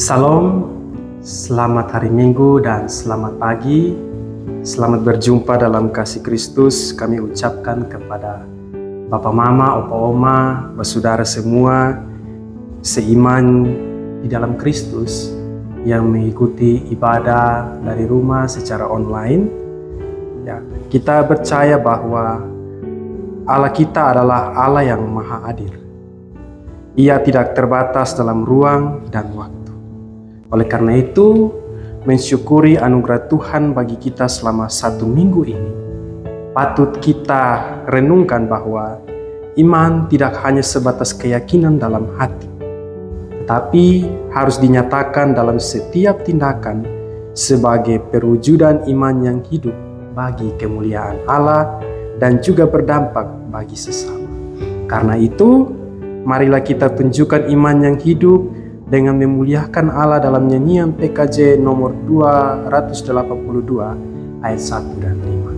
Salam, selamat hari Minggu dan selamat pagi. Selamat berjumpa dalam kasih Kristus. Kami ucapkan kepada Bapak Mama, Opa Oma, bersaudara semua seiman di dalam Kristus yang mengikuti ibadah dari rumah secara online. Ya, kita percaya bahwa Allah kita adalah Allah yang Maha Adil. Ia tidak terbatas dalam ruang dan waktu. Oleh karena itu, mensyukuri anugerah Tuhan bagi kita selama 1 minggu ini, patut kita renungkan bahwa iman tidak hanya sebatas keyakinan dalam hati, tetapi harus dinyatakan dalam setiap tindakan sebagai perwujudan iman yang hidup bagi kemuliaan Allah dan juga berdampak bagi sesama. Karena itu, marilah kita tunjukkan iman yang hidup dengan memuliakan Allah dalam nyanyian PKJ nomor 282 ayat 1 dan 5.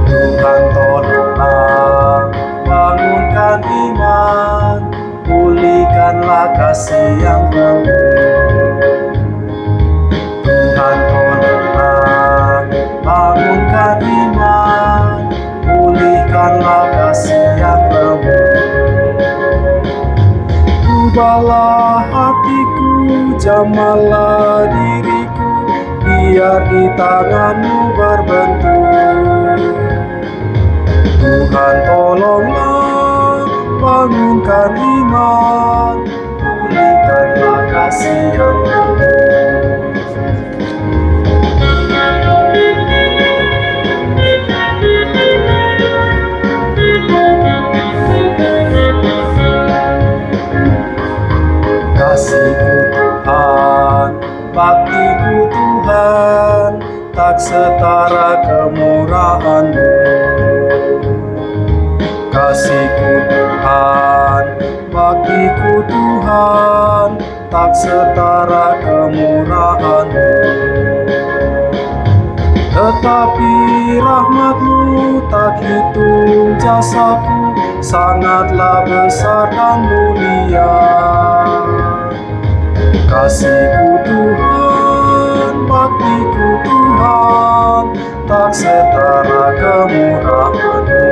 Tuhan tolonglah, bangunkan iman, pulihkanlah kasih yang penuh. Tuhan tolonglah, bangunkan iman, pulihkanlah kasih yang lemah. Ubahlah hatiku, jamalah diriku, biar di tangan-Mu berbentuk. Tuhan tolonglah, bangunkan iman, pulihkanlah kasih yang lemah. Kasih-Ku Tuhan, bakti-Ku Tuhan, tak setara kemurahan-Mu. Kasih-Ku Tuhan, bakti-Ku Tuhan, tak setara kemurahan-Mu. Tetapi rahmat-Mu tak hitung jasaku, sangatlah besar dan mulia. Kasih-Ku Tuhan, bakti-Ku Tuhan, tak setara kemurahan-Mu.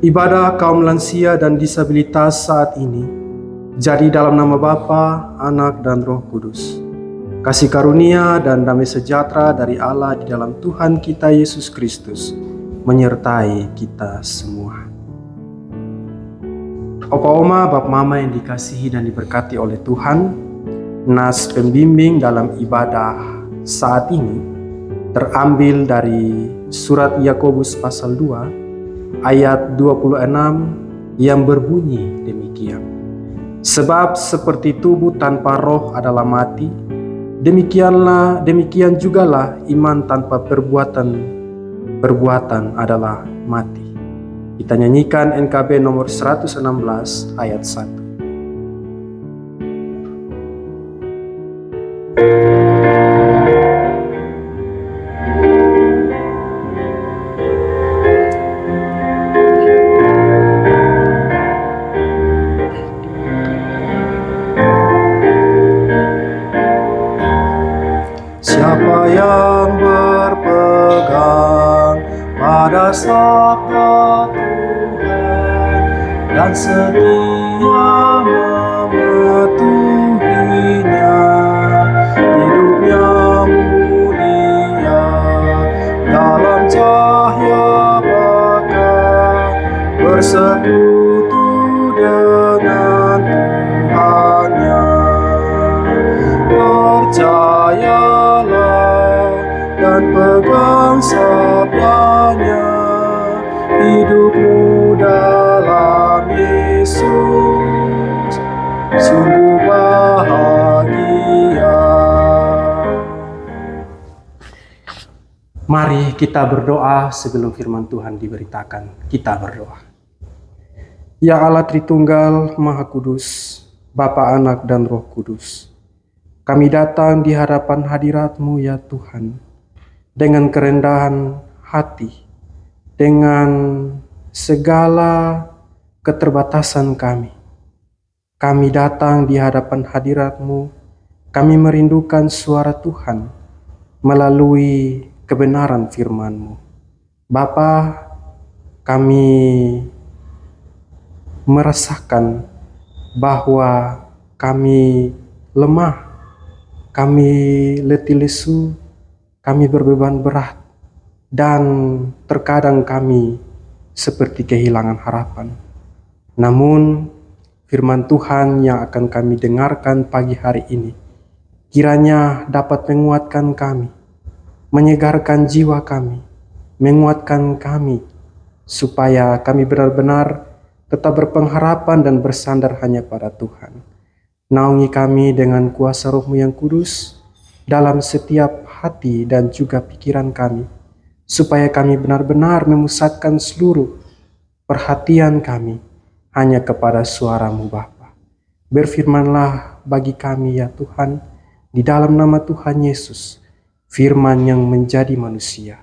Ibadah kaum lansia dan disabilitas saat ini jadi dalam nama Bapa, Anak, dan Roh Kudus. Kasih karunia dan damai sejahtera dari Allah di dalam Tuhan kita Yesus Kristus menyertai kita semua. Opa Oma, Bapak Mama yang dikasihi dan diberkati oleh Tuhan, nas pembimbing dalam ibadah saat ini terambil dari surat Yakobus pasal 2 ayat 26 yang berbunyi demikian. Sebab seperti tubuh tanpa roh adalah mati, demikian jugalah iman tanpa perbuatan adalah mati. Kita nyanyikan NKB nomor 116 ayat 1. Siapa yang berpegang pada sabda Tuhan dan setia mematuhinya, hidupnya mulia dalam cahaya bakat, bersekutu dengan Tuhannya. Percayalah dan pegang sabdanya, hidupmu dalam Yesus sungguh bahagia. Mari kita berdoa sebelum firman Tuhan diberitakan. Kita berdoa. Ya Allah Tritunggal Maha Kudus, Bapa, Anak, dan Roh Kudus. Kami datang di hadapan hadirat-Mu ya Tuhan, dengan kerendahan hati, dengan segala keterbatasan kami. Kami datang di hadapan hadirat-Mu, kami merindukan suara Tuhan melalui kebenaran firman-Mu. Bapa, kami merasakan bahwa kami lemah, kami letih lesu, kami berbeban berat, dan terkadang kami seperti kehilangan harapan. Namun, firman Tuhan yang akan kami dengarkan pagi hari ini, kiranya dapat menguatkan kami, menyegarkan jiwa kami, menguatkan kami, supaya kami benar-benar tetap berpengharapan dan bersandar hanya pada Tuhan. Naungi kami dengan kuasa Roh-Mu yang kudus dalam setiap hati dan juga pikiran kami, supaya kami benar-benar memusatkan seluruh perhatian kami hanya kepada suara-Mu Bapa. Berfirmanlah bagi kami ya Tuhan, di dalam nama Tuhan Yesus, firman yang menjadi manusia.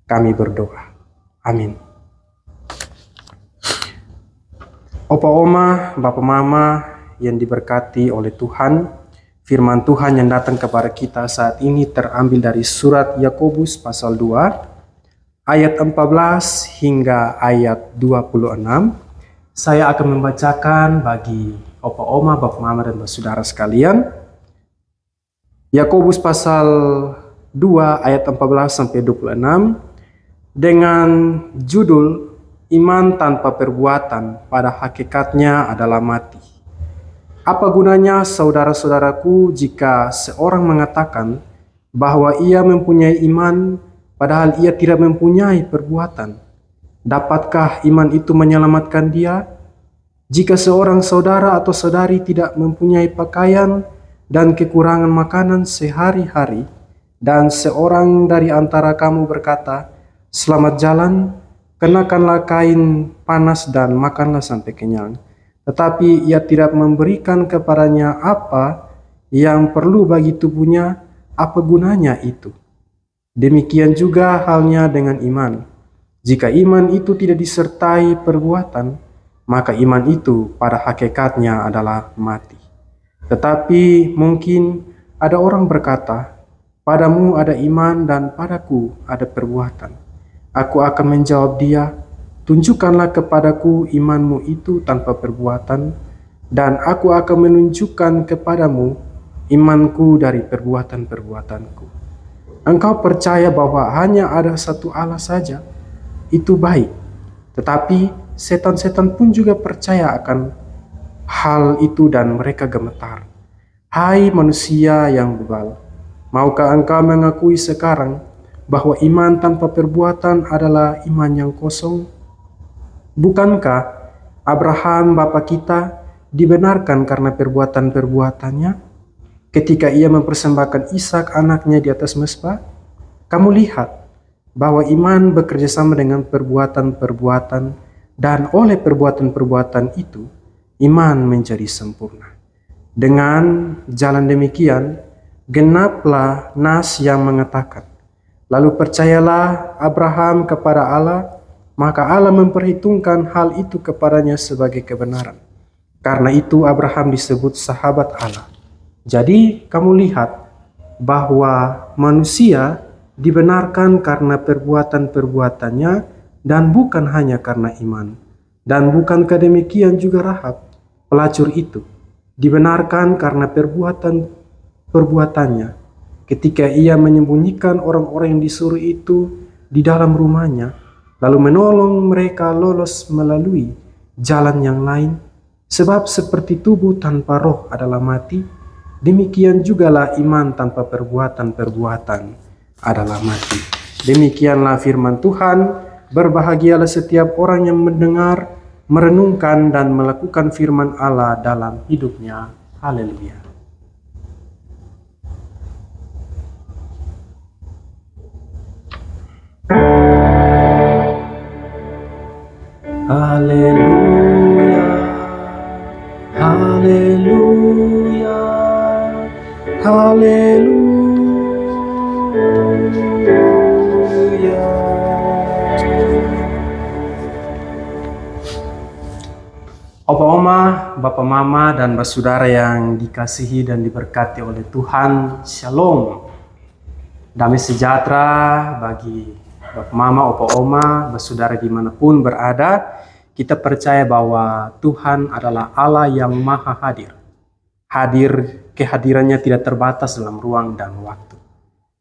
Kami berdoa. Amin. Opa Oma, Bapak Mama yang diberkati oleh Tuhan, firman Tuhan yang datang kepada kita saat ini terambil dari surat Yakobus pasal 2 ayat 14 hingga ayat 26. Saya akan membacakan bagi Opa Oma, Bapak Mama, dan saudara sekalian. Yakobus pasal 2 ayat 14 sampai 26 dengan judul Iman tanpa perbuatan pada hakikatnya adalah mati. Apa gunanya saudara-saudaraku jika seorang mengatakan bahwa ia mempunyai iman padahal ia tidak mempunyai perbuatan? Dapatkah iman itu menyelamatkan dia? Jika seorang saudara atau saudari tidak mempunyai pakaian dan kekurangan makanan sehari-hari, dan seorang dari antara kamu berkata, "Selamat jalan, kenakanlah kain panas dan makanlah sampai kenyang," tetapi ia tidak memberikan kepadanya apa yang perlu bagi tubuhnya, apa gunanya itu? Demikian juga halnya dengan iman. Jika iman itu tidak disertai perbuatan, maka iman itu pada hakikatnya adalah mati. Tetapi mungkin ada orang berkata, "Padamu ada iman dan padaku ada perbuatan." Aku akan menjawab dia, "Tunjukkanlah kepadaku imanmu itu tanpa perbuatan, dan aku akan menunjukkan kepadamu imanku dari perbuatan-perbuatanku." Engkau percaya bahwa hanya ada satu Allah saja, itu baik. Tetapi setan-setan pun juga percaya akan hal itu dan mereka gemetar. Hai manusia yang bebal, maukah engkau mengakui sekarang bahwa iman tanpa perbuatan adalah iman yang kosong? Bukankah Abraham bapa kita dibenarkan karena perbuatan-perbuatannya ketika ia mempersembahkan Ishak anaknya di atas mezbah? Kamu lihat bahwa iman bekerja sama dengan perbuatan-perbuatan, dan oleh perbuatan-perbuatan itu iman menjadi sempurna. Dengan jalan demikian genaplah nas yang mengatakan, "Lalu percayalah Abraham kepada Allah, maka Allah memperhitungkan hal itu kepadanya sebagai kebenaran." Karena itu Abraham disebut sahabat Allah. Jadi kamu lihat bahwa manusia dibenarkan karena perbuatan-perbuatannya dan bukan hanya karena iman. Dan bukankah demikian juga Rahab, pelacur itu, dibenarkan karena perbuatan-perbuatannya ketika ia menyembunyikan orang-orang yang disuruh itu di dalam rumahnya, lalu menolong mereka lolos melalui jalan yang lain. Sebab seperti tubuh tanpa roh adalah mati, demikian jugalah iman tanpa perbuatan-perbuatan adalah mati. Demikianlah firman Tuhan. Berbahagialah setiap orang yang mendengar, merenungkan, dan melakukan firman Allah dalam hidupnya. Haleluya. Haleluya, haleluya. Bapak Mama dan Saudara yang dikasihi dan diberkati oleh Tuhan, Shalom. Damai sejahtera bagi Bapak Mama, Opa Oma, Saudara dimanapun berada. Kita percaya bahwa Tuhan adalah Allah yang maha hadir. Kehadirannya tidak terbatas dalam ruang dan waktu.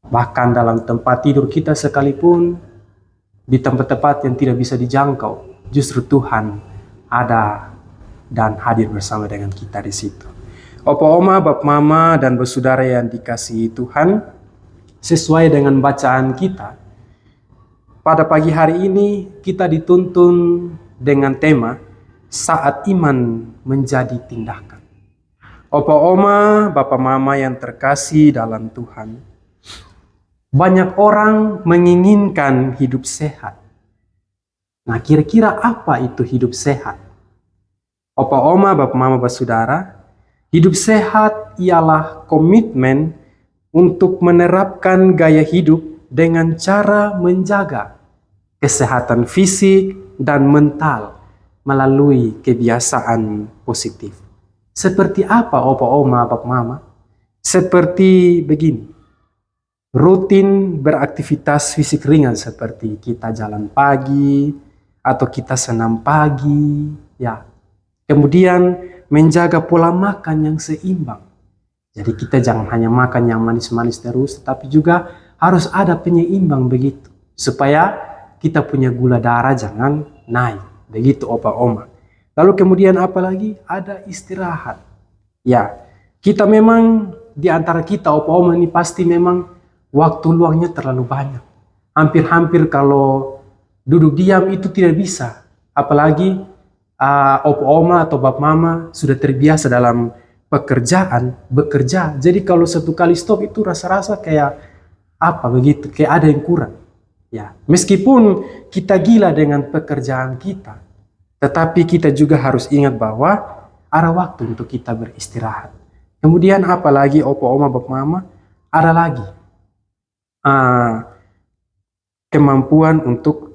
Bahkan dalam tempat tidur kita sekalipun, di tempat-tempat yang tidak bisa dijangkau, justru Tuhan ada dan hadir bersama dengan kita di situ. Opa Oma, Bapak Mama, dan Saudara yang dikasihi Tuhan, sesuai dengan bacaan kita, pada pagi hari ini kita dituntun dengan tema saat iman menjadi tindakan. Opa Oma, Bapak Mama yang terkasih dalam Tuhan, banyak orang menginginkan hidup sehat. Nah, kira-kira apa itu hidup sehat? Opa Oma, Bapak Mama, Saudara, hidup sehat ialah komitmen untuk menerapkan gaya hidup dengan cara menjaga kesehatan fisik dan mental melalui kebiasaan positif. Seperti apa Opa Oma, Bapak Mama? Seperti begini. Rutin beraktivitas fisik ringan seperti kita jalan pagi atau kita senam pagi, ya. Kemudian menjaga pola makan yang seimbang. Jadi kita jangan hanya makan yang manis-manis terus, tetapi juga harus ada penyeimbang begitu. Supaya kita punya gula darah jangan naik. Begitu Opa Oma. Lalu kemudian apa lagi? Ada istirahat. Ya, kita memang di antara kita Opa Oma ini pasti memang waktu luangnya terlalu banyak. Hampir-hampir kalau duduk diam itu tidak bisa. Apalagi Opa Oma atau Bapak Mama sudah terbiasa dalam pekerjaan, bekerja. Jadi kalau satu kali stop itu rasa-rasa kayak apa begitu, kayak ada yang kurang. Ya, meskipun kita gila dengan pekerjaan kita, tetapi kita juga harus ingat bahwa ada waktu untuk kita beristirahat. Kemudian apa lagi Opa Oma, Bapak Mama? Ada lagi kemampuan untuk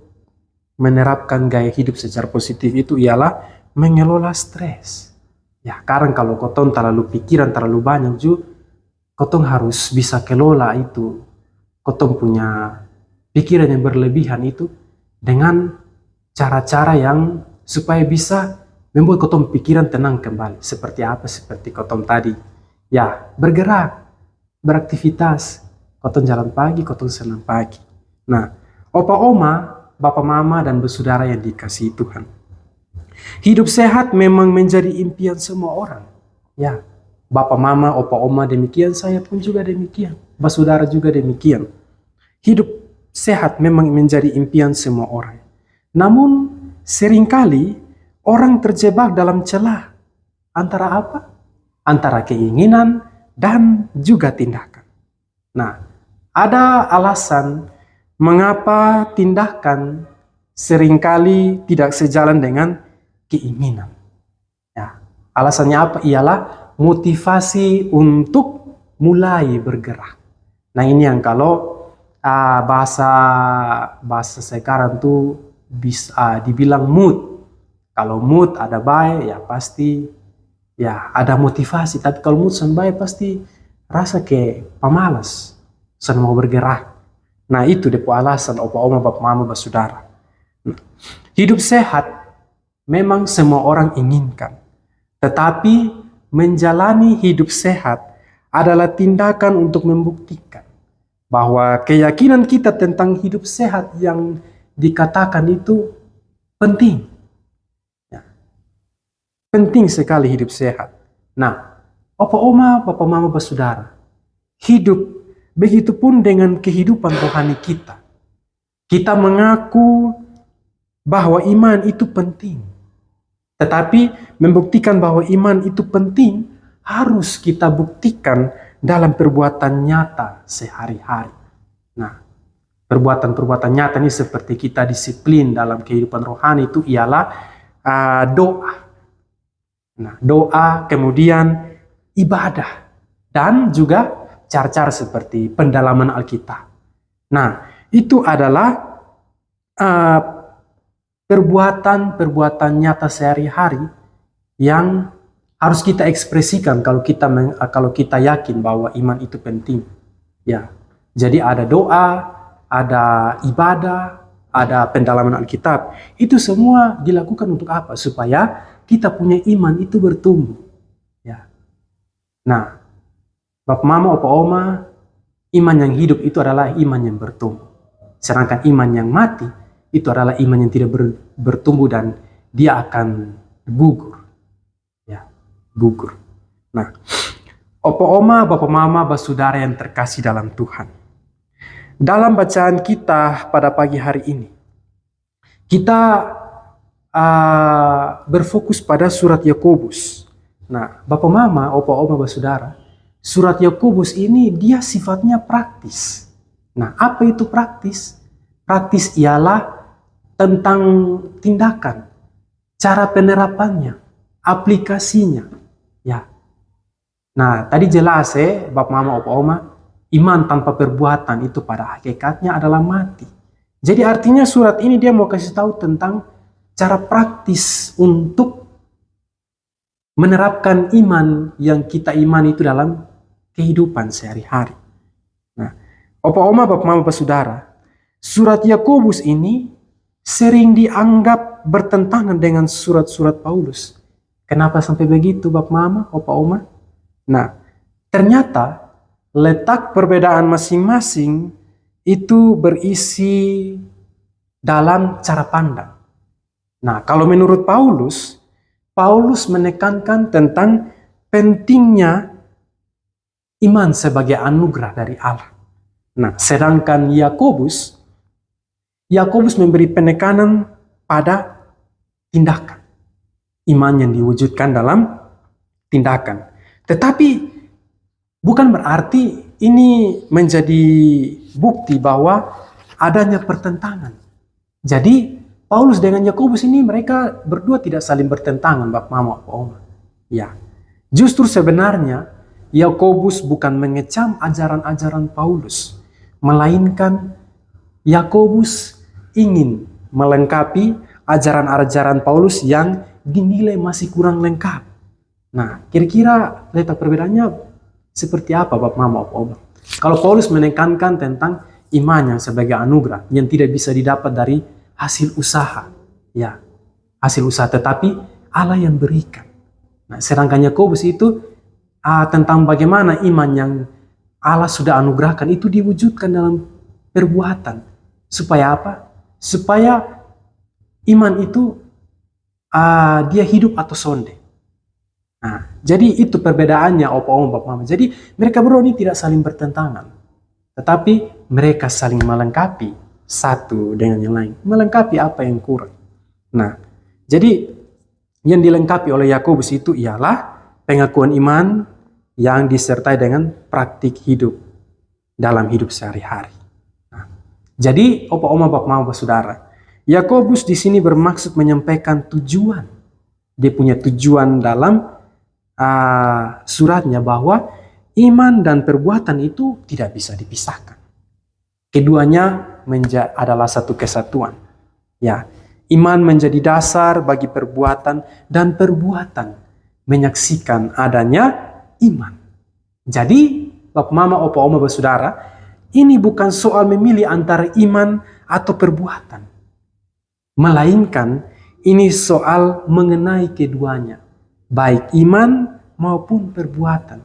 menerapkan gaya hidup secara positif itu ialah mengelola stres. Ya, karena kalau kotong terlalu pikiran terlalu banyak juga, kotong harus bisa kelola itu. Kotong punya pikiran yang berlebihan itu dengan cara-cara yang supaya bisa membuat kotong pikiran tenang kembali. Seperti apa? Seperti kotong tadi. Ya, bergerak, beraktivitas. Kotong jalan pagi, kotong senam pagi. Nah, Opa Oma, Bapak Mama dan Saudara yang dikasihi Tuhan. Hidup sehat memang menjadi impian semua orang. Ya, Bapak Mama, Opa Oma demikian, saya pun juga demikian. Saudara juga demikian. Hidup sehat memang menjadi impian semua orang. Namun seringkali orang terjebak dalam celah antara apa? Antara keinginan dan juga tindakan. Nah, ada alasan mengapa tindakan seringkali tidak sejalan dengan keinginan. Ya, alasannya apa? Ialah motivasi untuk mulai bergerak. Nah, ini yang kalau bahasa sekarang tuh bisa dibilang mood. Kalau mood ada baik, ya pasti ya ada motivasi. Tapi kalau mood sen baik pasti rasa kayak pemalas, sen mau bergerak. Nah, itu depo alasan Opa Oma, Bapak Mama, Saudara. Hidup sehat memang semua orang inginkan. Tetapi menjalani hidup sehat adalah tindakan untuk membuktikan bahwa keyakinan kita tentang hidup sehat yang dikatakan itu penting. Ya. Penting sekali hidup sehat. Nah, Opa Oma, Bapak Mama, Saudara, hidup begitupun dengan kehidupan rohani kita. Kita mengaku bahwa iman itu penting. Tetapi membuktikan bahwa iman itu penting harus kita buktikan dalam perbuatan nyata sehari-hari. Nah, perbuatan-perbuatan nyata ini seperti kita disiplin dalam kehidupan rohani itu ialah doa. Nah, doa, kemudian ibadah, dan juga cara-cara seperti pendalaman Alkitab. Nah, itu adalah perbuatan-perbuatan nyata sehari-hari yang harus kita ekspresikan kalau kita yakin bahwa iman itu penting. Ya. Jadi ada doa, ada ibadah, ada pendalaman Alkitab. Itu semua dilakukan untuk apa? Supaya kita punya iman itu bertumbuh. Ya. Nah, Bapak Mama, Opa Oma, iman yang hidup itu adalah iman yang bertumbuh. Sedangkan iman yang mati itu adalah iman yang tidak bertumbuh dan dia akan gugur. Ya, gugur. Nah, Opa Oma, Bapak Mama, Saudara yang terkasih dalam Tuhan. Dalam bacaan kita pada pagi hari ini, kita berfokus pada surat Yakobus. Nah, Bapak Mama, Opa Oma, Saudara, surat Yakobus ini dia sifatnya praktis. Nah, apa itu praktis? Praktis ialah tentang tindakan, cara penerapannya, aplikasinya. Ya. Nah, tadi jelas Bapak Mama, Opa Oma, iman tanpa perbuatan itu pada hakikatnya adalah mati. Jadi artinya surat ini dia mau kasih tahu tentang cara praktis untuk menerapkan iman yang kita iman itu dalam kehidupan sehari-hari. Nah, Opa Oma, Bapak Mama, Saudara, surat Yakobus ini sering dianggap bertentangan dengan surat-surat Paulus. Kenapa sampai begitu, Bapak Mama, Opa Oma? Nah, ternyata letak perbedaan masing-masing itu berisi dalam cara pandang. Nah, kalau menurut Paulus menekankan tentang pentingnya iman sebagai anugerah dari Allah. Nah, sedangkan Yakobus memberi penekanan pada tindakan. Iman yang diwujudkan dalam tindakan. Tetapi bukan berarti ini menjadi bukti bahwa adanya pertentangan. Jadi Paulus dengan Yakobus ini mereka berdua tidak saling bertentangan, Bapak Mama, Bapak Oma. Ya, justru sebenarnya Yakobus bukan mengecam ajaran-ajaran Paulus, melainkan Yakobus ingin melengkapi ajaran-ajaran Paulus yang dinilai masih kurang lengkap. Nah, kira-kira letak perbedaannya seperti apa, Bapak Mama, Bapak Oma? Kalau Paulus menekankan tentang iman yang sebagai anugerah yang tidak bisa didapat dari hasil usaha, ya, hasil usaha, tetapi Allah yang berikan. Nah, sedangkan Yakobus itu tentang bagaimana iman yang Allah sudah anugerahkan itu diwujudkan dalam perbuatan. Supaya apa? Supaya iman itu dia hidup atau sonde. Nah, jadi itu perbedaannya, Opa Oma, Bapak Mama. Jadi mereka berdua ini tidak saling bertentangan, tetapi mereka saling melengkapi satu dengan yang lain, melengkapi apa yang kurang. Nah, jadi yang dilengkapi oleh Yakobus itu ialah pengakuan iman yang disertai dengan praktik hidup dalam hidup sehari-hari. Nah, jadi Opa Oma, Bapak Mama, Saudara, Yakobus di sini bermaksud menyampaikan tujuan. Dia punya tujuan dalam suratnya bahwa iman dan perbuatan itu tidak bisa dipisahkan. Keduanya adalah satu kesatuan. Ya, iman menjadi dasar bagi perbuatan dan perbuatan menyaksikan adanya iman. Jadi, Bapak Mama, Opa Oma, Saudara, ini bukan soal memilih antara iman atau perbuatan, melainkan ini soal mengenai keduanya, baik iman maupun perbuatan.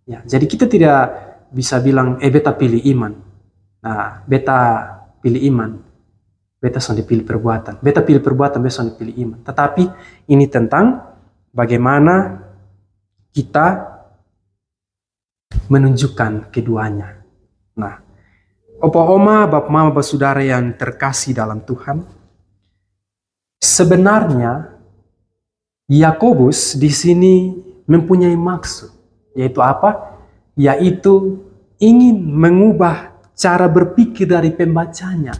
Ya, jadi kita tidak bisa bilang, beta pilih iman. Nah, beta pilih iman. Beta sudah pilih perbuatan. Beta pilih perbuatan, beta sudah pilih iman. Tetapi ini tentang bagaimana kita menunjukkan keduanya. Nah, Opa Oma, Bapak Mama, Bapak Saudara yang terkasih dalam Tuhan, sebenarnya Yakobus di sini mempunyai maksud, yaitu apa? Yaitu ingin mengubah cara berpikir dari pembacanya.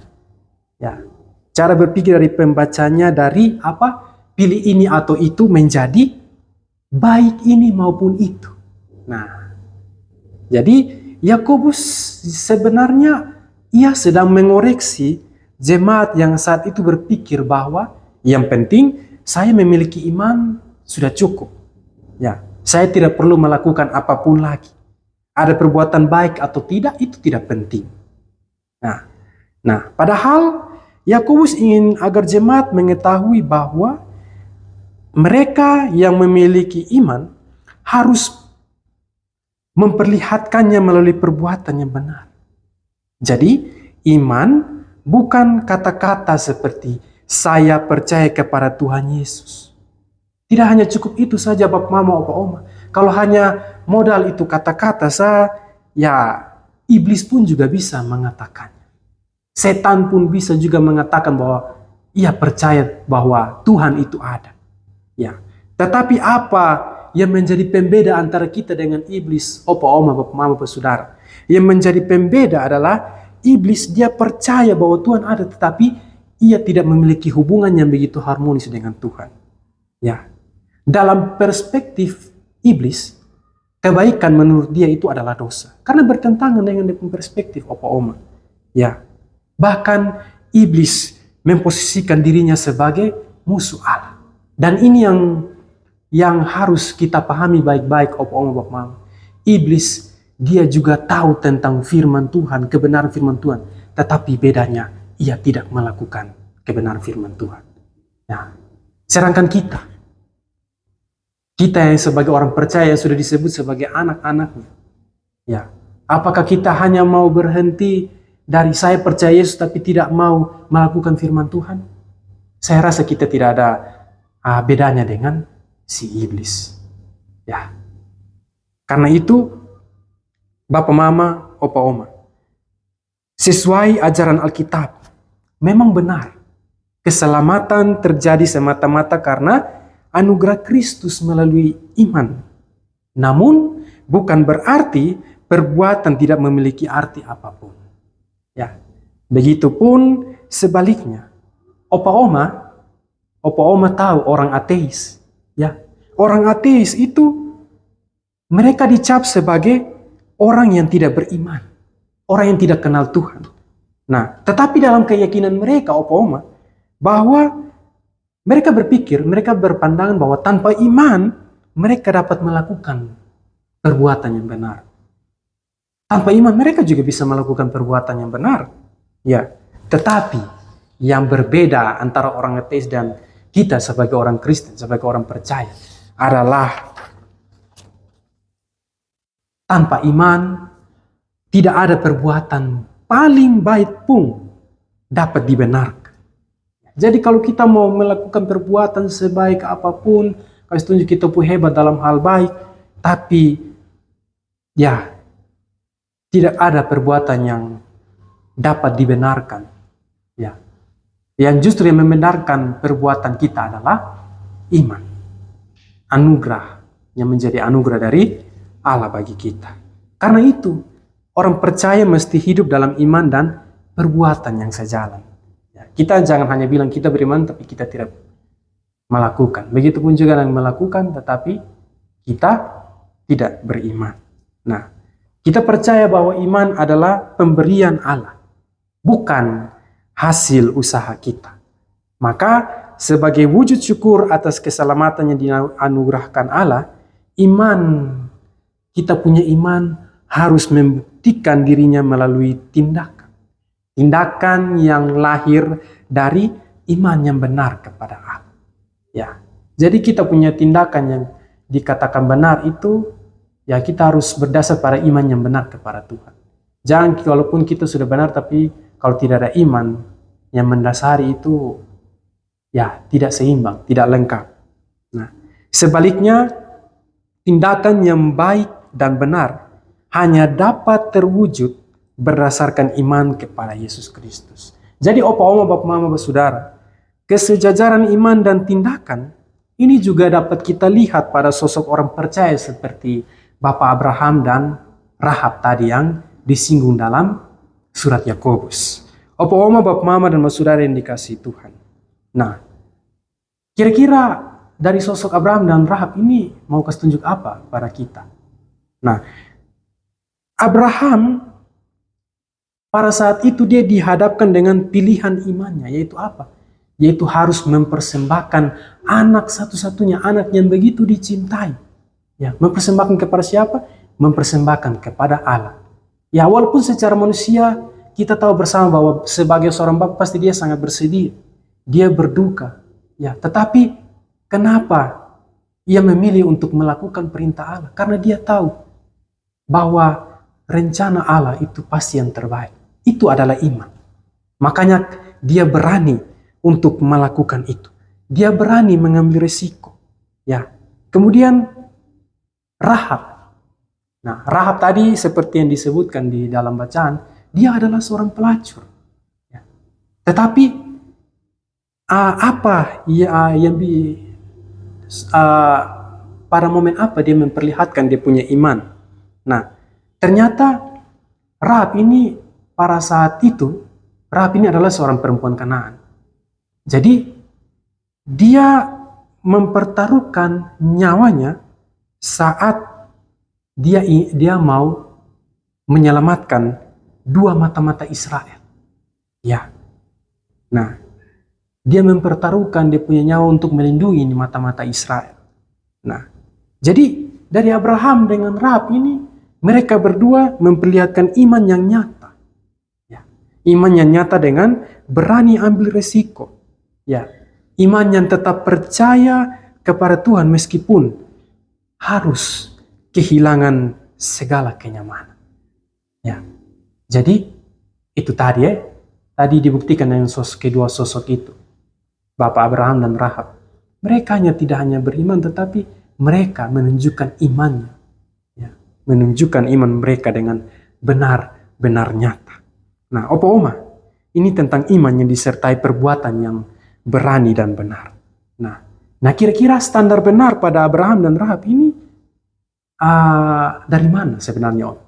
Ya, cara berpikir dari pembacanya dari apa? Pilih ini atau itu menjadi baik ini maupun itu. Nah, jadi Yakobus sebenarnya ia sedang mengoreksi jemaat yang saat itu berpikir bahwa yang penting saya memiliki iman sudah cukup. Ya, saya tidak perlu melakukan apapun lagi. Ada perbuatan baik atau tidak, itu tidak penting. Nah, padahal Yakobus ingin agar jemaat mengetahui bahwa mereka yang memiliki iman harus memperlihatkannya melalui perbuatan yang benar. Jadi, iman bukan kata-kata seperti saya percaya kepada Tuhan Yesus. Tidak hanya cukup itu saja Bapak Mama, Opa Oma. Kalau hanya modal itu kata-kata ya iblis pun juga bisa mengatakan. Setan pun bisa juga mengatakan bahwa ia percaya bahwa Tuhan itu ada. Ya. Tetapi apa yang menjadi pembeda antara kita dengan iblis, Opa Oma, Bapak Mama, Bapak Saudara? Yang menjadi pembeda adalah iblis dia percaya bahwa Tuhan ada, tetapi ia tidak memiliki hubungan yang begitu harmonis dengan Tuhan. Ya. Dalam perspektif iblis, kebaikan menurut dia itu adalah dosa. Karena bertentangan dengan perspektif Opa Oma. Ya. Bahkan iblis memposisikan dirinya sebagai musuh Allah. Dan ini yang harus kita pahami baik-baik Opa Oma, Bapak Mama. Iblis dia juga tahu tentang firman Tuhan, kebenaran firman Tuhan. Tetapi bedanya ia tidak melakukan kebenaran firman Tuhan. Nah, sedangkan kita yang sebagai orang percaya yang sudah disebut sebagai anak-anaknya. Ya, apakah kita hanya mau berhenti dari saya percaya Yesus tapi tidak mau melakukan firman Tuhan? Saya rasa kita tidak ada bedanya dengan si iblis. Ya. Karena itu Bapak Mama, Opa Oma, sesuai ajaran Alkitab, memang benar keselamatan terjadi semata-mata karena anugerah Kristus melalui iman. Namun bukan berarti perbuatan tidak memiliki arti apapun. Ya. Begitupun sebaliknya. Opa Oma tahu orang ateis. Ya. Orang ateis itu mereka dicap sebagai orang yang tidak beriman. Orang yang tidak kenal Tuhan. Nah, tetapi dalam keyakinan mereka, Opa Oma, bahwa mereka berpikir, mereka berpandangan bahwa tanpa iman, mereka dapat melakukan perbuatan yang benar. Tanpa iman, mereka juga bisa melakukan perbuatan yang benar. Ya, tetapi yang berbeda antara orang ateis dan kita sebagai orang Kristen, sebagai orang percaya, adalah tanpa iman, tidak ada perbuatan paling baik pun dapat dibenarkan. Jadi kalau kita mau melakukan perbuatan sebaik apapun, kasih tunjuk kita pun hebat dalam hal baik, tapi ya tidak ada perbuatan yang dapat dibenarkan. Ya. Yang justru yang membenarkan perbuatan kita adalah iman. Anugerah yang menjadi anugerah dari Allah bagi kita. Karena itu, orang percaya mesti hidup dalam iman dan perbuatan yang sejalan. Kita jangan hanya bilang kita beriman tapi kita tidak melakukan. Begitupun juga yang melakukan tetapi kita tidak beriman. Nah, kita percaya bahwa iman adalah pemberian Allah, bukan hasil usaha kita. Maka sebagai wujud syukur atas keselamatan yang dianugerahkan Allah, kita punya iman harus membuktikan dirinya melalui tindakan. Tindakan yang lahir dari iman yang benar kepada Allah. Ya. Jadi kita punya tindakan yang dikatakan benar itu, ya kita harus berdasar pada iman yang benar kepada Tuhan. Jangan walaupun kita sudah benar, tapi kalau tidak ada iman yang mendasari itu, ya tidak seimbang, tidak lengkap. Nah, sebaliknya, tindakan yang baik dan benar hanya dapat terwujud berdasarkan iman kepada Yesus Kristus. Jadi Opa Oma, Bapak Mama, Bapak Saudara, kesejajaran iman dan tindakan ini juga dapat kita lihat pada sosok orang percaya seperti Bapak Abraham dan Rahab tadi yang disinggung dalam surat Yakobus. Opa Oma, Bapak Mama, dan Bapak Saudara yang dikasihi Tuhan. Nah, kira-kira dari sosok Abraham dan Rahab ini mau kasih tunjuk apa pada kita? Nah, Abraham pada saat itu dia dihadapkan dengan pilihan imannya, yaitu apa? Yaitu harus mempersembahkan anak satu-satunya, anak yang begitu dicintai. Ya, mempersembahkan kepada siapa? Mempersembahkan kepada Allah. Ya, walaupun secara manusia kita tahu bersama bahwa sebagai seorang bapak pasti dia sangat bersedih. Dia berduka. Ya, tetapi kenapa ia memilih untuk melakukan perintah Allah? Karena dia tahu bahwa rencana Allah itu pasti yang terbaik. Itu adalah iman. Makanya dia berani untuk melakukan itu. Dia berani mengambil risiko. Ya. Kemudian Rahab. Nah, Rahab tadi seperti yang disebutkan di dalam bacaan, dia adalah seorang pelacur. Ya. Tetapi pada momen apa dia memperlihatkan dia punya iman? Nah, ternyata Rahab ini pada saat itu, Rahab ini adalah seorang perempuan Kanaan. Jadi dia mempertaruhkan nyawanya saat dia mau menyelamatkan dua mata-mata Israel. Ya. Nah, dia mempertaruhkan dia punya nyawa untuk melindungi mata-mata Israel. Nah, jadi dari Abraham dengan Rahab ini, mereka berdua memperlihatkan iman yang nyata. Ya. Iman yang nyata dengan berani ambil resiko. Ya. Iman yang tetap percaya kepada Tuhan meskipun harus kehilangan segala kenyamanan. Ya. Jadi itu tadi tadi dibuktikan dengan kedua sosok itu. Bapak Abraham dan Rahab. Mereka tidak hanya beriman tetapi mereka menunjukkan imannya. Ya. Menunjukkan iman mereka dengan benar-benar nyata. Nah, Opa Oma, ini tentang iman yang disertai perbuatan yang berani dan benar. Nah, kira-kira standar benar pada Abraham dan Rahab ini dari mana sebenarnya, Om?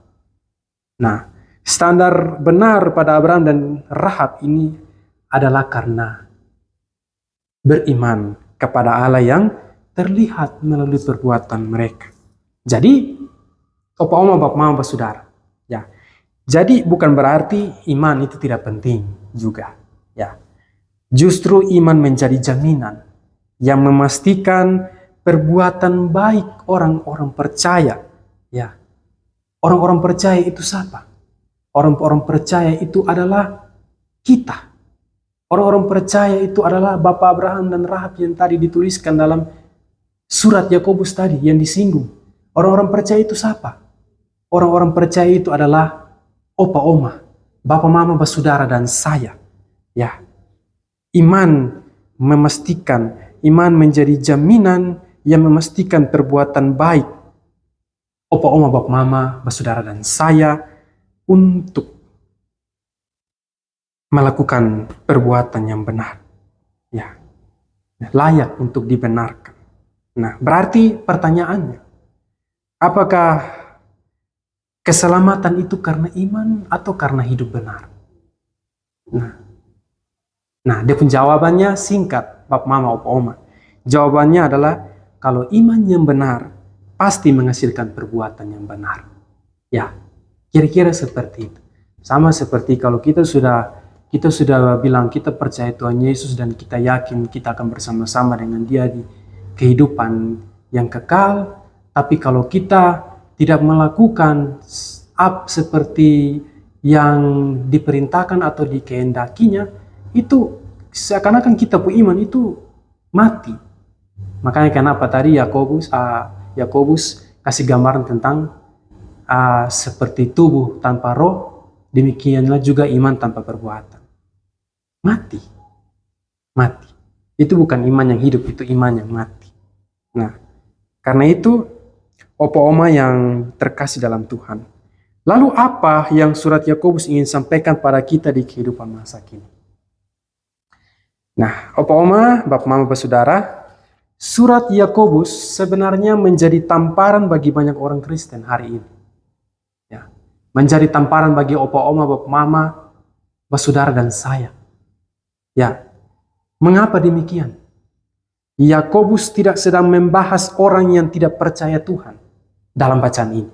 Nah, standar benar pada Abraham dan Rahab ini adalah karena beriman kepada Allah yang terlihat melalui perbuatan mereka. Jadi, Opa Oma, Bapak Mama, Saudara, ya. Jadi bukan berarti iman itu tidak penting juga, ya. Justru iman menjadi jaminan yang memastikan perbuatan baik orang-orang percaya. Ya. Orang-orang percaya itu siapa? Orang-orang percaya itu adalah kita. Orang-orang percaya itu adalah Bapak Abraham dan Rahab yang tadi dituliskan dalam surat Yakobus tadi yang disinggung. Orang-orang percaya itu siapa? Orang-orang percaya itu adalah Opa Oma, Bapak Mama, Saudara dan saya. Ya. Iman memastikan, iman menjadi jaminan yang memastikan perbuatan baik Opa Oma, Bapak Mama, Saudara dan saya untuk melakukan perbuatan yang benar. Ya. Layak untuk dibenarkan. Nah, berarti pertanyaannya, apakah keselamatan itu karena iman atau karena hidup benar? Nah, dia pun jawabannya singkat, Bapak Mama, Opa Oma. Jawabannya adalah kalau iman yang benar pasti menghasilkan perbuatan yang benar. Ya, kira-kira seperti itu. Sama seperti kalau kita sudah bilang kita percaya Tuhan Yesus dan kita yakin kita akan bersama-sama dengan Dia di kehidupan yang kekal, tapi kalau kita tidak melakukan seperti yang diperintahkan atau dikehendakinya, itu seakan-akan kita punya iman itu mati. Makanya kenapa tadi Yakobus kasih gambaran tentang seperti tubuh tanpa roh, demikianlah juga iman tanpa perbuatan. Mati. Itu bukan iman yang hidup, itu iman yang mati. Nah, karena itu Opa Oma yang terkasih dalam Tuhan. Lalu apa yang surat Yakobus ingin sampaikan pada kita di kehidupan masa kini? Nah, Opa Oma, Bapak Mama, Saudara, surat Yakobus sebenarnya menjadi tamparan bagi banyak orang Kristen hari ini. Ya, menjadi tamparan bagi Opa Oma, Bapak Mama, Saudara dan saya. Ya, mengapa demikian? Yakobus tidak sedang membahas orang yang tidak percaya Tuhan dalam bacaan ini.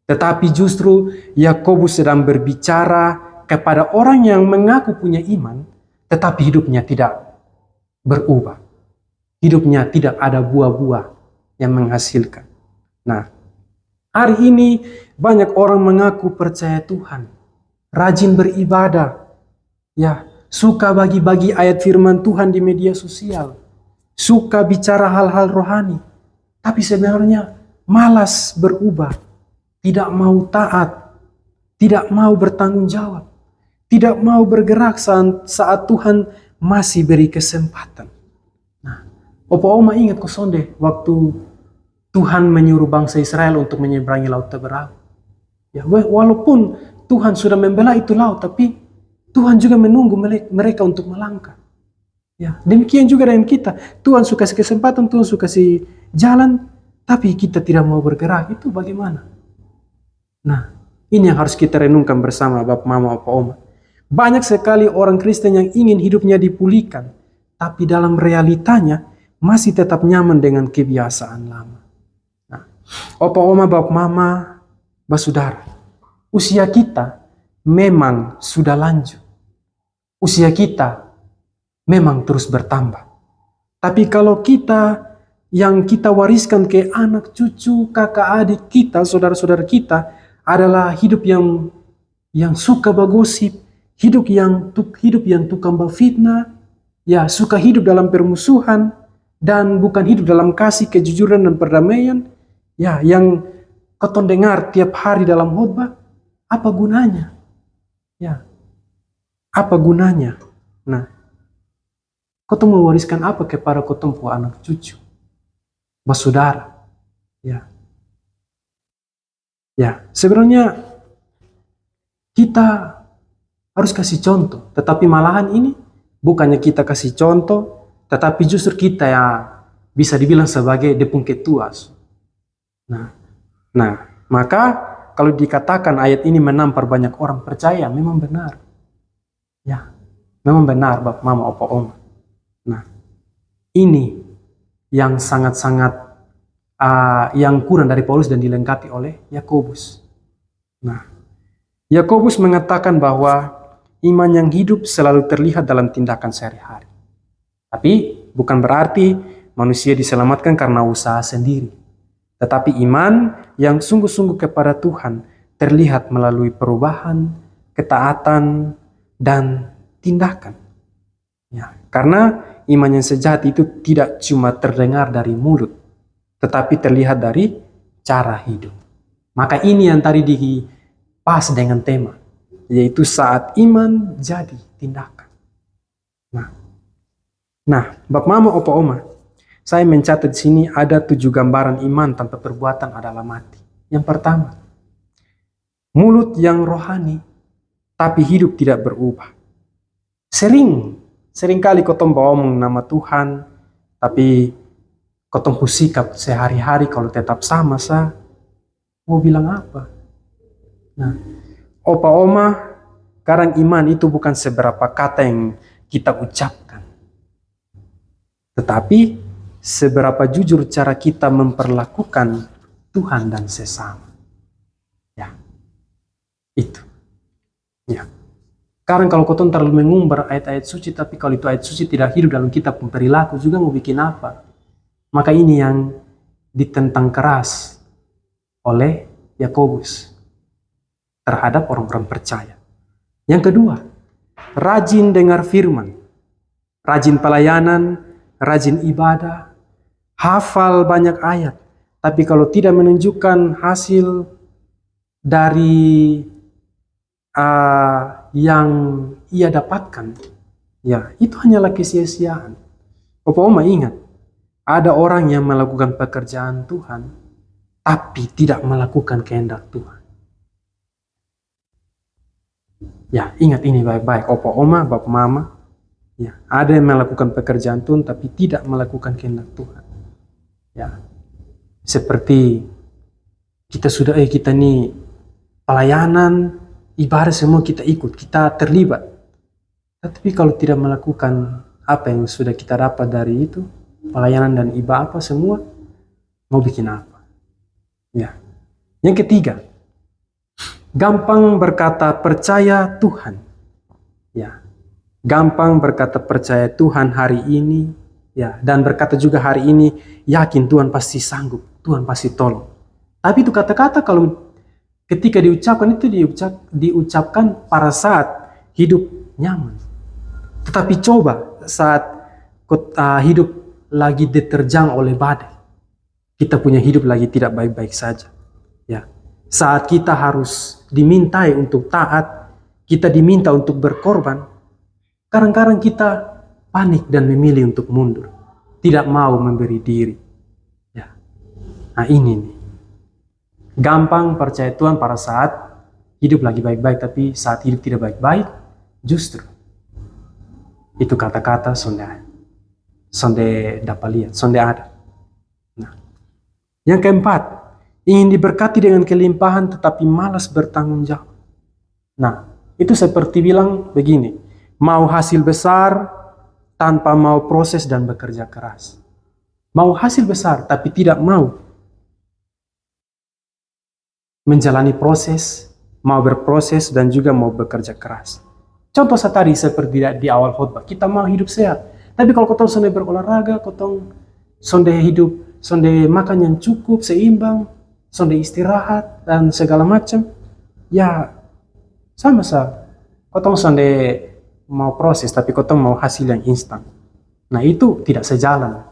Tetapi justru Yakobus sedang berbicara kepada orang yang mengaku punya iman, tetapi hidupnya tidak berubah. Hidupnya tidak ada buah-buah yang menghasilkan. Nah, hari ini banyak orang mengaku percaya Tuhan, rajin beribadah, ya, suka bagi-bagi ayat firman Tuhan di media sosial, suka bicara hal-hal rohani, tapi sebenarnya malas berubah, tidak mau taat, tidak mau bertanggung jawab, tidak mau bergerak saat Tuhan masih beri kesempatan. Nah, Opa Oma ingat kosonde waktu Tuhan menyuruh bangsa Israel untuk menyeberangi Laut Teberau. Ya, walaupun Tuhan sudah membelah itu laut, tapi Tuhan juga menunggu mereka untuk melangkah. Ya, demikian juga dengan kita. Tuhan suka kasih kesempatan, Tuhan suka kasih jalan, tapi kita tidak mau bergerak. Itu bagaimana? Nah, ini yang harus kita renungkan bersama Bapak, Mama, Opa, Oma. Banyak sekali orang Kristen yang ingin hidupnya dipulihkan, tapi dalam realitanya masih tetap nyaman dengan kebiasaan lama. Nah, Opa, Oma, Bapak, Mama, Basudara, usia kita memang sudah lanjut. Usia kita memang terus bertambah. Tapi kalau kita yang kita wariskan ke anak, cucu, kakak, adik kita, saudara-saudara kita adalah hidup yang suka bergosip, hidup yang tukang berfitnah, ya, suka hidup dalam permusuhan dan bukan hidup dalam kasih, kejujuran dan perdamaian, ya, yang kau dengar tiap hari dalam khotbah, apa gunanya? Ya, apa gunanya? Nah, kau mewariskan apa kepada kau anak cucu, bersaudara? Ya, ya, sebenarnya kita harus kasih contoh, tetapi malahan ini bukannya kita kasih contoh, tetapi justru kita yang bisa dibilang sebagai depung ketuas. Nah, maka kalau dikatakan ayat ini menampar banyak orang percaya, memang benar. Ya, memang benar Bapak, Mama, Opa, Oma. Nah, ini yang sangat-sangat yang kurang dari Paulus dan dilengkapi oleh Yakobus. Nah, Yakobus mengatakan bahwa iman yang hidup selalu terlihat dalam tindakan sehari-hari. Tapi bukan berarti manusia diselamatkan karena usaha sendiri. Tetapi iman yang sungguh-sungguh kepada Tuhan terlihat melalui perubahan, ketaatan, dan tindakan. Ya, karena iman yang sejati itu tidak cuma terdengar dari mulut, tetapi terlihat dari cara hidup. Maka ini yang tadi dipas dengan tema, yaitu saat iman jadi tindakan. Nah, Bapak, Mama, Opa, Oma, saya mencatat di sini ada 7 gambaran iman tanpa perbuatan adalah mati. Yang pertama, mulut yang rohani tapi hidup tidak berubah. Seringkali kotong omong nama Tuhan, tapi kotong sikap sehari-hari kalau tetap sama mau bilang apa? Nah, Opa, Oma, kadang iman itu bukan seberapa kata yang kita ucapkan, tetapi seberapa jujur cara kita memperlakukan Tuhan dan sesama. Ya, itu. Ya. Sekarang kalau kau terlalu mengumbar ayat-ayat suci, tapi kalau itu ayat suci tidak hidup dalam kita pun perilaku juga mau bikin apa? Maka ini yang ditentang keras oleh Yakobus terhadap orang-orang percaya. Yang kedua, rajin dengar firman, rajin pelayanan, rajin ibadah, hafal banyak ayat, tapi kalau tidak menunjukkan hasil dari yang ia dapatkan, ya itu hanyalah kesia-siaan. Opa, Oma ingat, ada orang yang melakukan pekerjaan Tuhan, tapi tidak melakukan kehendak Tuhan. Ya, ingat ini baik-baik, Opa, Oma, Bapak, Mama. Ya, ada yang melakukan pekerjaan Tuhan, tapi tidak melakukan kehendak Tuhan. Ya, seperti kita nih pelayanan, ibadah semua kita ikut, kita terlibat. Tapi kalau tidak melakukan apa yang sudah kita dapat dari itu, pelayanan dan ibadah apa semua, mau bikin apa? Ya. Yang ketiga, gampang berkata percaya Tuhan. Ya. Gampang berkata percaya Tuhan hari ini, ya, dan berkata juga hari ini yakin Tuhan pasti sanggup, Tuhan pasti tolong. Tapi itu kata-kata kalau ketika diucapkan itu diucapkan pada saat hidup nyaman. Tetapi coba saat hidup lagi diterjang oleh badai, kita punya hidup lagi tidak baik-baik saja. Ya, saat kita harus dimintai untuk taat, kita diminta untuk berkorban, kadang-kadang kita panik dan memilih untuk mundur, tidak mau memberi diri. Ya, nah ini nih, gampang percaya Tuhan pada saat hidup lagi baik-baik, tapi saat hidup tidak baik-baik, justru itu kata-kata sonde dapat lihat, sonde ada. Nah, yang keempat, ingin diberkati dengan kelimpahan tetapi malas bertanggung jawab. Nah, itu seperti bilang begini, mau hasil besar tanpa mau proses dan bekerja keras. Mau hasil besar tapi tidak mau menjalani proses, mau berproses dan juga mau bekerja keras. Contoh tadi seperti di awal khotbah, kita mau hidup sehat. Tapi kalau kau sonde berolahraga, kau sonde hidup, sonde makan yang cukup, seimbang, sonde istirahat dan segala macam, ya sama saja. Kau sonde mau proses, tapi kau mau hasil yang instan. Nah itu tidak sejalan.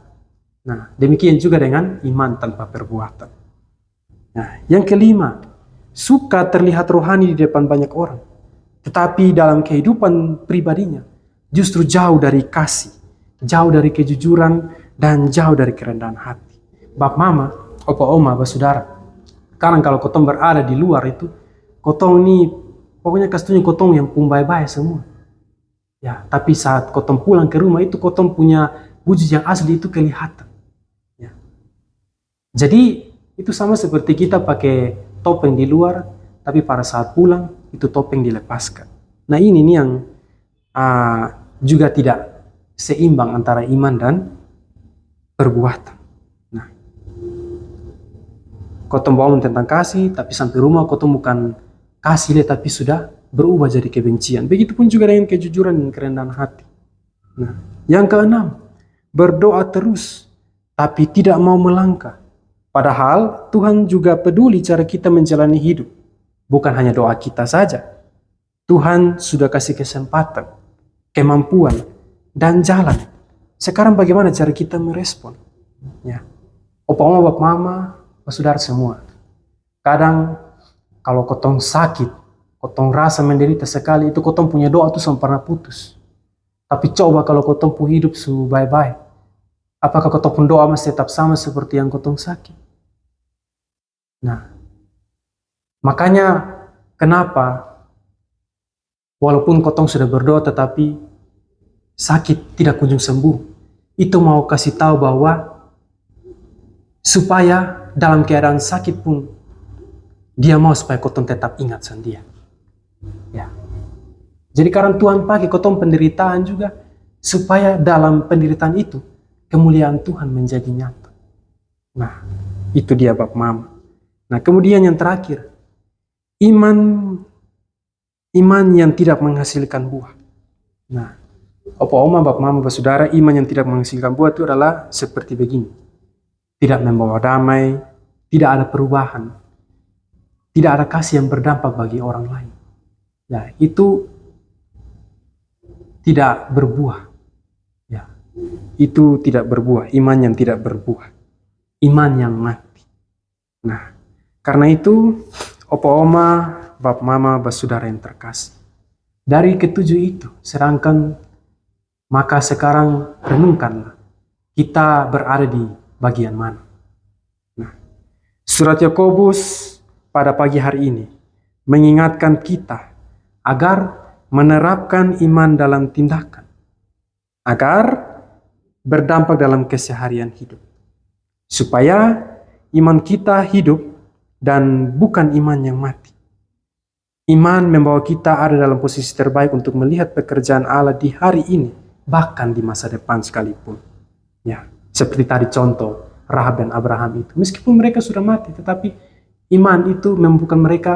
Nah demikian juga dengan iman tanpa perbuatan. Nah yang kelima, suka terlihat rohani di depan banyak orang, tetapi dalam kehidupan pribadinya justru jauh dari kasih, jauh dari kejujuran, dan jauh dari kerendahan hati. Bap mama, opa oma, saudara, karena kalau kotong berada di luar itu, kotong ini pokoknya kastunya kotong yang pumbai-bai semua. Ya, tapi saat kotong pulang ke rumah itu kotong punya wujud yang asli itu kelihatan. Ya. Jadi itu sama seperti kita pakai topeng di luar, tapi pada saat pulang itu topeng dilepaskan. Nah ini nih yang juga tidak seimbang antara iman dan perbuatan. Nah, kotong bawa tentang kasih, tapi sampai rumah kotong bukan kasih deh, tapi sudah berubah jadi kebencian. Begitupun juga dengan kejujuran dan kerendahan hati. Nah, yang keenam, berdoa terus, tapi tidak mau melangkah. Padahal Tuhan juga peduli cara kita menjalani hidup. Bukan hanya doa kita saja. Tuhan sudah kasih kesempatan, kemampuan, dan jalan. Sekarang bagaimana cara kita merespon? Ya. Opa oma, bap mama, saudara semua. Kadang kalau kotong sakit, kotong rasa menderita sekali, itu kotong punya doa tuh sampai pernah putus. Tapi coba kalau kotong punya hidup su bye-bye, apakah kotong pun doa masih tetap sama seperti yang kotong sakit? Nah, makanya kenapa walaupun kotong sudah berdoa tetapi sakit tidak kunjung sembuh, itu mau kasih tahu bahwa supaya dalam keadaan sakit pun dia mau supaya kotong tetap ingat sama dia. Ya. Jadi karena Tuhan pakai kotong penderitaan juga supaya dalam penderitaan itu kemuliaan Tuhan menjadi nyata. Nah, itu dia bap mama. Nah, kemudian yang terakhir, iman yang tidak menghasilkan buah. Nah, opa oma, bap mama, saudara, iman yang tidak menghasilkan buah itu adalah seperti begini. Tidak membawa damai, tidak ada perubahan, tidak ada kasih yang berdampak bagi orang lain. Ya, itu tidak berbuah. Ya, itu tidak berbuah, iman yang tidak berbuah. Iman yang mati. Nah, karena itu, opa oma, bap mama, saudara yang terkasih. Dari ketujuh itu, sedangkan maka sekarang renungkanlah, kita berada di bagian mana. Nah, surat Yakobus pada pagi hari ini mengingatkan kita agar menerapkan iman dalam tindakan, agar berdampak dalam keseharian hidup, supaya iman kita hidup dan bukan iman yang mati. Iman membawa kita ada dalam posisi terbaik untuk melihat pekerjaan Allah di hari ini, bahkan di masa depan sekalipun. Ya, seperti tadi contoh Rahab dan Abraham itu. Meskipun mereka sudah mati, tetapi iman itu membuat mereka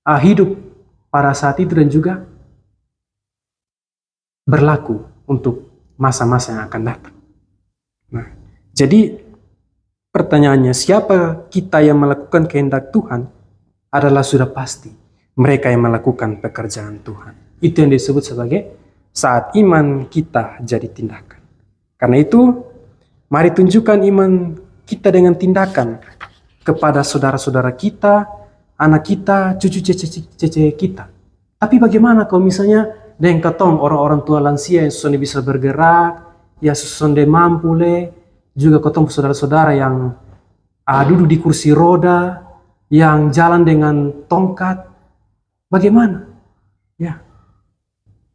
hidup pada saat itu dan juga berlaku untuk masa-masa yang akan datang. Nah, jadi pertanyaannya, siapa kita yang melakukan kehendak Tuhan adalah sudah pasti mereka yang melakukan pekerjaan Tuhan. Itu yang disebut sebagai saat iman kita jadi tindakan. Karena itu, mari tunjukkan iman kita dengan tindakan kepada saudara-saudara kita, anak kita, cucu cece kita. Tapi bagaimana kalau misalnya dengan katong orang-orang tua lansia yang sudah bisa bergerak, ya sudah mampu juga katong saudara-saudara yang duduk di kursi roda, yang jalan dengan tongkat, bagaimana? Ya,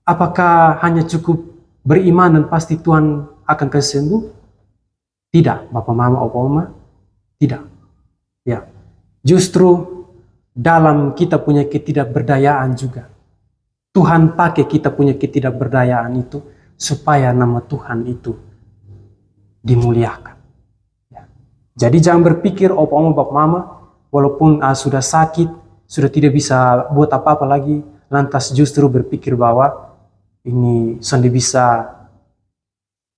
apakah hanya cukup beriman dan pasti Tuhan akan kasih sembuh? Tidak, Bapak, Mama, Opa, Oma, tidak. Ya, justru dalam kita punya ketidakberdayaan juga, Tuhan pakai kita punya ketidakberdayaan itu supaya nama Tuhan itu dimuliakan. Ya. Jadi jangan berpikir Opa, Oma, Bapak, Mama, walaupun sudah sakit, sudah tidak bisa buat apa-apa lagi, lantas justru berpikir bahwa ini sudah bisa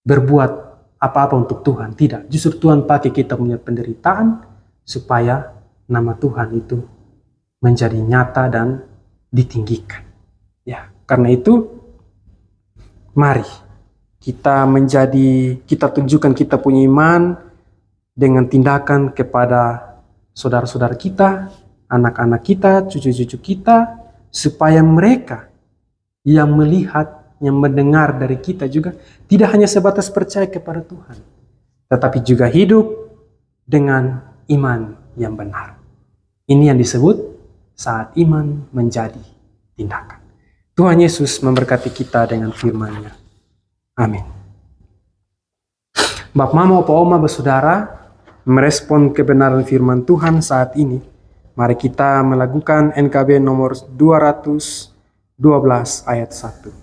berbuat apa-apa untuk Tuhan. Tidak, justru Tuhan pakai kita punya penderitaan supaya nama Tuhan itu menjadi nyata dan ditinggikan. Ya, karena itu mari kita tunjukkan kita punya iman dengan tindakan kepada saudara-saudara kita, anak-anak kita, cucu-cucu kita, supaya mereka yang melihat, yang mendengar dari kita juga tidak hanya sebatas percaya kepada Tuhan, tetapi juga hidup dengan iman yang benar. Ini yang disebut saat iman menjadi tindakan. Tuhan Yesus memberkati kita dengan firman-Nya. Amin. Bapak, Mama, Opa, Oma, bersaudara, merespon kebenaran firman Tuhan saat ini, mari kita melakukan NKB nomor 212 ayat 1.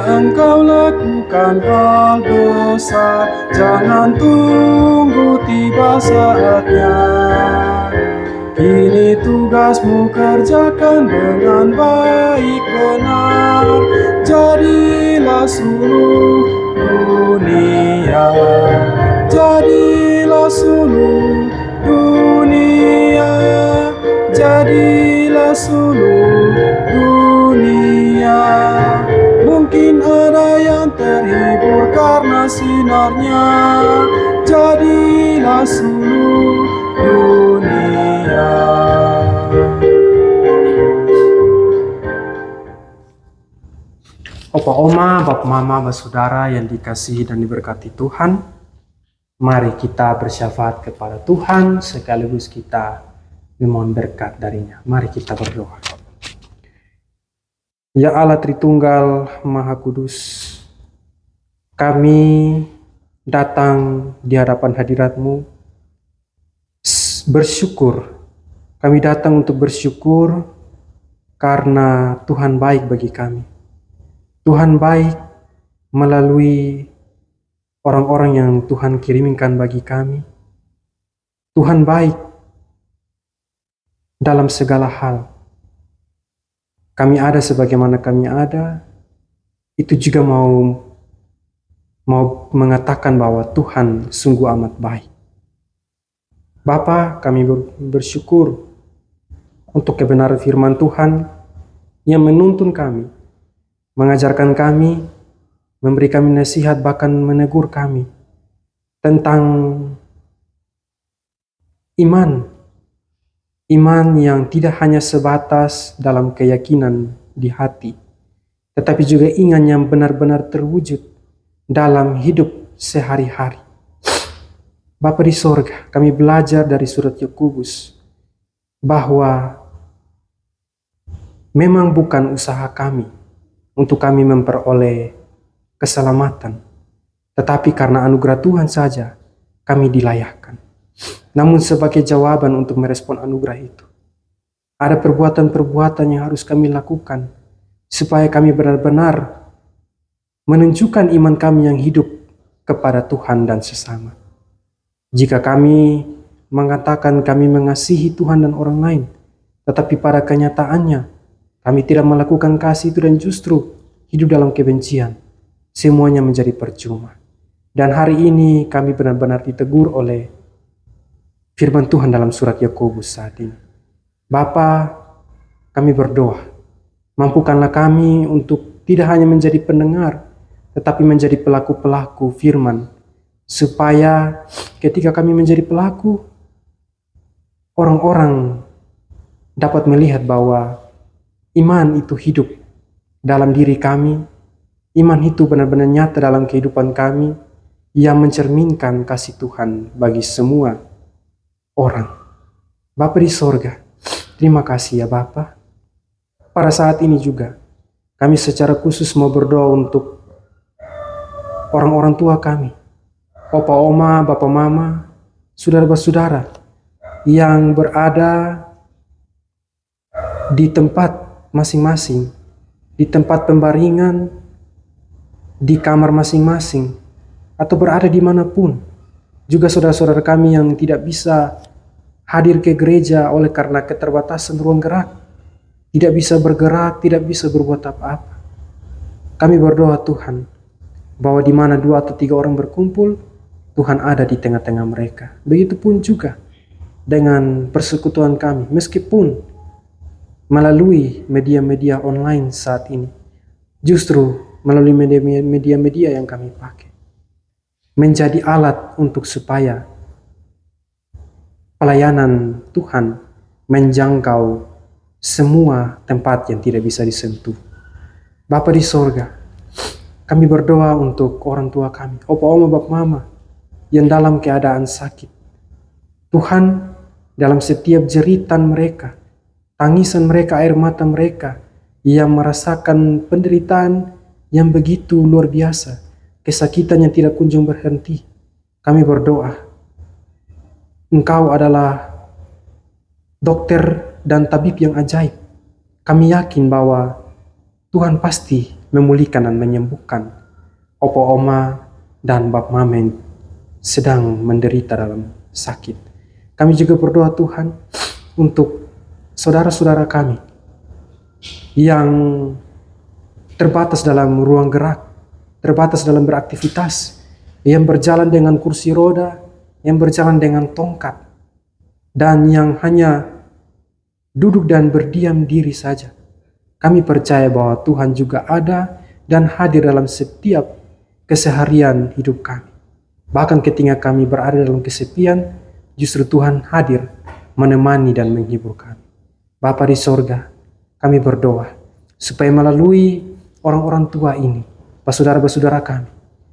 Engkau lakukan hal besar, jangan tunggu tiba saatnya. Kini tugasmu kerjakan dengan baik benar, jadilah suluh dunia, jadilah suluh dunia, jadilah suluh dunia. Mungkin ada yang terhibur karena sinarnya, jadilah suluh dunia. Opa, Oma, Bapak, Mama, bersaudara yang dikasihi dan diberkati Tuhan, mari kita bersyafaat kepada Tuhan sekaligus kita memohon berkat darinya. Mari kita berdoa. Ya Allah Tritunggal Maha Kudus, kami datang di hadapan hadirat-Mu bersyukur. Kami datang untuk bersyukur karena Tuhan baik bagi kami. Tuhan baik melalui orang-orang yang Tuhan kirimkan bagi kami. Tuhan baik dalam segala hal. Kami ada sebagaimana kami ada, itu juga mau mengatakan bahwa Tuhan sungguh amat baik. Bapa, kami bersyukur untuk kebenaran firman Tuhan yang menuntun kami, mengajarkan kami, memberi kami nasihat, bahkan menegur kami tentang iman. Iman yang tidak hanya sebatas dalam keyakinan di hati, tetapi juga iman yang benar-benar terwujud dalam hidup sehari-hari. Bapa di sorga, kami belajar dari surat Yakobus bahwa memang bukan usaha kami untuk kami memperoleh keselamatan, tetapi karena anugerah Tuhan saja kami dilayakkan. Namun sebagai jawaban untuk merespon anugerah itu, ada perbuatan-perbuatan yang harus kami lakukan supaya kami benar-benar menunjukkan iman kami yang hidup kepada Tuhan dan sesama. Jika kami mengatakan kami mengasihi Tuhan dan orang lain, tetapi pada kenyataannya kami tidak melakukan kasih itu dan justru hidup dalam kebencian, semuanya menjadi percuma. Dan hari ini kami benar-benar ditegur oleh firman Tuhan dalam surat Yakobus saat ini. Bapa, kami berdoa, mampukanlah kami untuk tidak hanya menjadi pendengar, tetapi menjadi pelaku-pelaku firman, supaya ketika kami menjadi pelaku, orang-orang dapat melihat bahwa iman itu hidup dalam diri kami, iman itu benar-benar nyata dalam kehidupan kami, yang mencerminkan kasih Tuhan bagi semua orang. Bapa di sorga, terima kasih ya Bapa. Pada saat ini juga, kami secara khusus mau berdoa untuk orang-orang tua kami, opa oma, bapak mama, saudara-saudara yang berada di tempat masing-masing, di tempat pembaringan, di kamar masing-masing, atau berada dimanapun. Juga saudara-saudara kami yang tidak bisa hadir ke gereja oleh karena keterbatasan ruang gerak, tidak bisa bergerak, tidak bisa berbuat apa-apa. Kami berdoa Tuhan, bahwa di mana 2 atau 3 orang berkumpul, Tuhan ada di tengah-tengah mereka. Begitupun juga dengan persekutuan kami, meskipun melalui media-media online saat ini, justru melalui media-media yang kami pakai, menjadi alat untuk supaya pelayanan Tuhan menjangkau semua tempat yang tidak bisa disentuh. Bapa di sorga, kami berdoa untuk orang tua kami, opa oma, bapak mama, yang dalam keadaan sakit. Tuhan, dalam setiap jeritan mereka, tangisan mereka, air mata mereka, yang merasakan penderitaan yang begitu luar biasa, kesakitan yang tidak kunjung berhenti. Kami berdoa, Engkau adalah dokter dan tabib yang ajaib. Kami yakin bahwa Tuhan pasti memulihkan dan menyembuhkan opa oma dan bap mama yang sedang menderita dalam sakit. Kami juga berdoa Tuhan untuk saudara-saudara kami yang terbatas dalam ruang gerak, terbatas dalam beraktivitas, yang berjalan dengan kursi roda, yang berjalan dengan tongkat, dan yang hanya duduk dan berdiam diri saja. Kami percaya bahwa Tuhan juga ada dan hadir dalam setiap keseharian hidup kami. Bahkan ketika kami berada dalam kesepian, justru Tuhan hadir menemani dan menghibur kami. Bapa di sorga, kami berdoa supaya melalui orang-orang tua ini, saudara-saudara kami,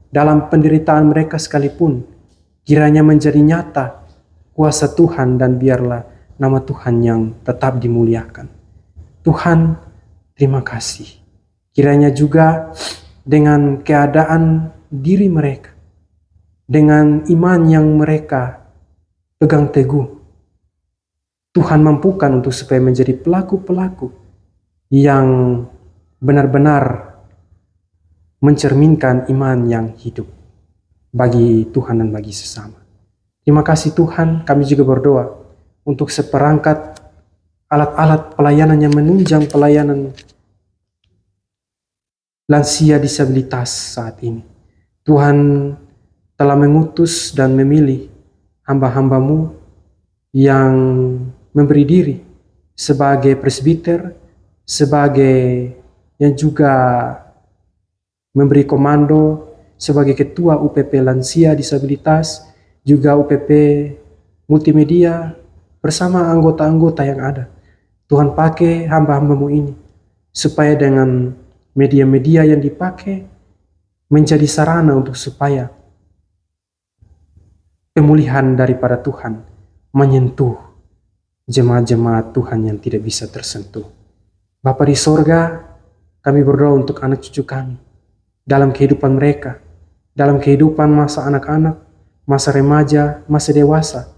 dalam penderitaan mereka sekalipun, kiranya menjadi nyata kuasa Tuhan dan biarlah nama Tuhan yang tetap dimuliakan. Tuhan, terima kasih. Kiranya juga dengan keadaan diri mereka, dengan iman yang mereka pegang teguh, Tuhan mampukan untuk supaya menjadi pelaku-pelaku yang benar-benar mencerminkan iman yang hidup bagi Tuhan dan bagi sesama. Terima kasih Tuhan, kami juga berdoa untuk seperangkat alat-alat pelayanan yang menunjang pelayanan lansia disabilitas saat ini. Tuhan telah mengutus dan memilih hamba-hambamu yang memberi diri sebagai presbiter, sebagai yang juga memberi komando, sebagai ketua UPP Lansia Disabilitas, juga UPP Multimedia, bersama anggota-anggota yang ada. Tuhan pakai hamba-hambamu ini, supaya dengan media-media yang dipakai, menjadi sarana untuk supaya pemulihan daripada Tuhan menyentuh jemaat-jemaat Tuhan yang tidak bisa tersentuh. Bapa di sorga, kami berdoa untuk anak cucu kami, dalam kehidupan mereka, dalam kehidupan masa anak-anak, masa remaja, masa dewasa,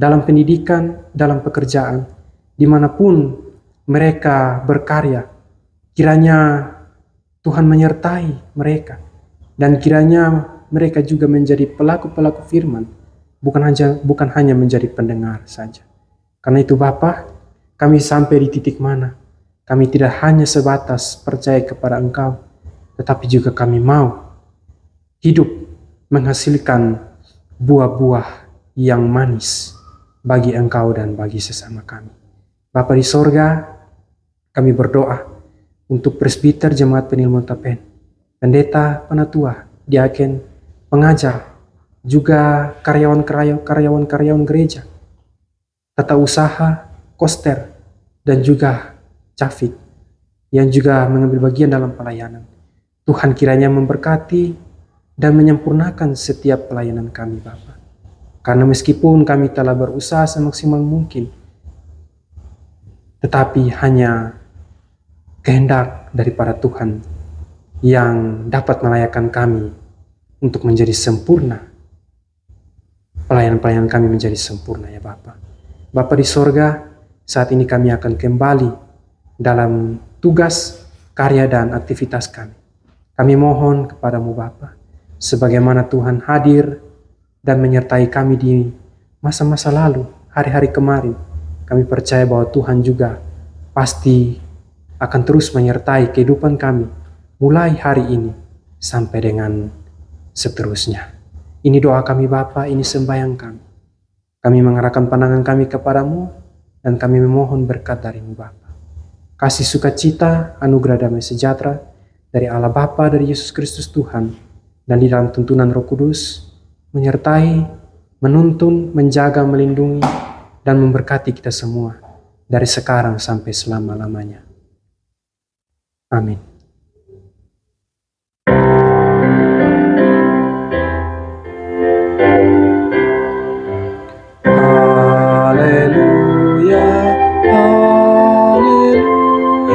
dalam pendidikan, dalam pekerjaan, dimanapun mereka berkarya, kiranya Tuhan menyertai mereka, dan kiranya mereka juga menjadi pelaku-pelaku firman, bukan hanya menjadi pendengar saja. Karena itu Bapa, kami sampai di titik mana kami tidak hanya sebatas percaya kepada Engkau, tetapi juga kami mau hidup menghasilkan buah-buah yang manis bagi Engkau dan bagi sesama kami. Bapa di sorga, kami berdoa untuk presbiter jemaat Penilmon Tapen, pendeta, penatua, diaken, pengajar, juga karyawan gereja, tata usaha, koster, dan juga cafit yang juga mengambil bagian dalam pelayanan. Tuhan kiranya memberkati dan menyempurnakan setiap pelayanan kami, Bapa. Karena meskipun kami telah berusaha semaksimal mungkin, tetapi hanya kehendak daripada Tuhan yang dapat melayakan kami untuk menjadi sempurna. Pelayanan-pelayanan kami menjadi sempurna ya Bapa. Bapa di sorga, saat ini kami akan kembali dalam tugas, karya, dan aktivitas kami. Kami mohon kepadamu Bapa, sebagaimana Tuhan hadir dan menyertai kami di masa-masa lalu, hari-hari kemarin, kami percaya bahwa Tuhan juga pasti akan terus menyertai kehidupan kami mulai hari ini sampai dengan seterusnya. Ini doa kami Bapa, ini sembahyang kami. Kami mengarahkan pandangan kami kepadamu dan kami memohon berkat darimu Bapa. Kasih sukacita, anugerah damai sejahtera dari Allah Bapa, dari Yesus Kristus Tuhan, dan di dalam tuntunan Roh Kudus menyertai, menuntun, menjaga, melindungi, dan memberkati kita semua dari sekarang sampai selama-lamanya. Amin. Haleluya, haleluya,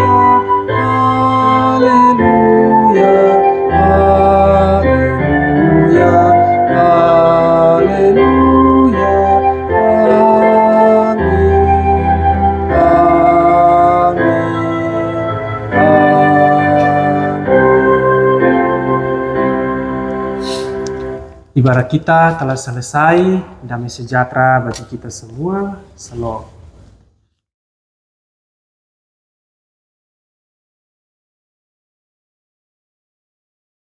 haleluya, haleluya, haleluya, amin, amin. Ibadah kita telah selesai, damai sejahtera bagi kita semua. Shalom.